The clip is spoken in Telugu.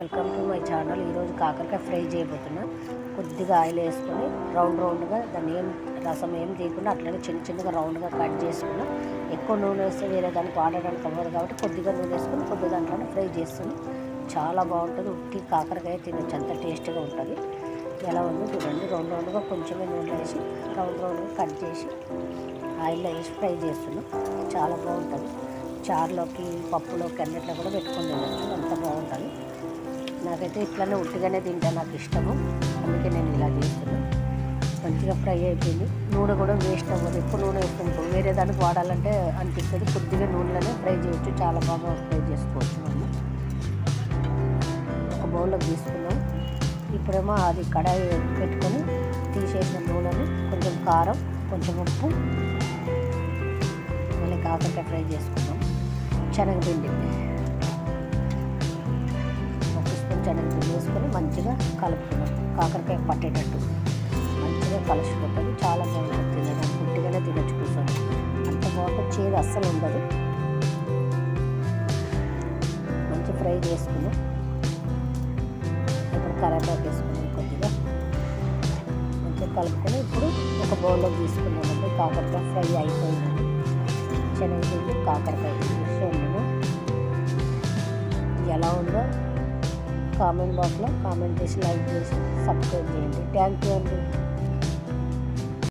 Welcome to my channel. ఈరోజు కాకరకాయ ఫ్రై చేయబోతున్నా. కొద్దిగా ఆయిల్ వేసుకొని రౌండ్గా దాన్ని రసం ఏం తీయకుండా అట్లనే చిన్నగా రౌండ్గా కట్ చేసుకున్నా. ఎక్కువ నూనె వేస్తే వేరే దానికి వాడడానికి అవ్వదు కాబట్టి కొద్దిగా నూనె వేసుకొని కొద్దిగా దాంట్లో ఫ్రై చేస్తాను. చాలా బాగుంటుంది. ఉట్టి కాకరకాయ తినొచ్చు, అంత టేస్ట్గా ఉంటుంది. ఎలా ఉందో చూడండి. రౌండ్గా కొంచెమే నూనె వేసి రౌండ్గా కట్ చేసి ఆయిల్లో వేసి ఫ్రై చేస్తున్నాం. చాలా బాగుంటుంది. చారులోకి పప్పులోకి అన్నిట్లో కూడా పెట్టుకొని తినచ్చు, అంత బాగుంటుంది. నాకైతే ఇట్లానే ఉట్టిగానే తింటా, నాకు ఇష్టము, అందుకే నేను ఇలా చేస్తున్నాను. మంచిగా ఫ్రై అయిపోయింది. నూనె కూడా వేస్ట్ అవ్వదు. ఎక్కువ నూనె వేసుకుంటాం, వేరే దానికి వాడాలంటే అనిపిస్తుంది. కొద్దిగా నూనెలోనే ఫ్రై చేయొచ్చు, చాలా బాగా ఫ్రై చేసుకోవచ్చు. మనం ఒక బౌల్లోకి తీసుకున్నాం. ఇప్పుడేమో అది కడాయి పెట్టుకొని తీసేసిన నూనెని కొంచెం కారం, కొంచెం ఉప్పు, మళ్ళీ కాకరకాయ ఫ్రై చేసుకున్నాం. శనగపిండి శనగపిండి వేసుకొని మంచిగా కలుపుకున్నాం. కాకరకాయ పట్టేటట్టు మంచిగా కలిసిపోతుంది. చాలా బాగుంటుంది. తినడానికి గుడ్డిగానే తినచ్చు, కూర్చొని అంత బాగుంటుంది. చేదు అస్సలు ఉండదు. మంచి ఫ్రై చేసుకున్నాం. ఇప్పుడు కరివేపాకు వేసుకున్నాం. కొద్దిగా మంచిగా కలుపుకొని ఇప్పుడు ఒక బౌల్లోకి తీసుకున్నామండి. కాకరకాయ ఫ్రై అయిపోయిందండి. శనగపిండి కాకరకాయ వండినా. ఎలా ఉందో కామెంట్ బాక్స్లో కామెంట్ చేసి, లైక్ చేసి, సబ్స్క్రైబ్ చేయండి. థ్యాంక్ యూ అండి.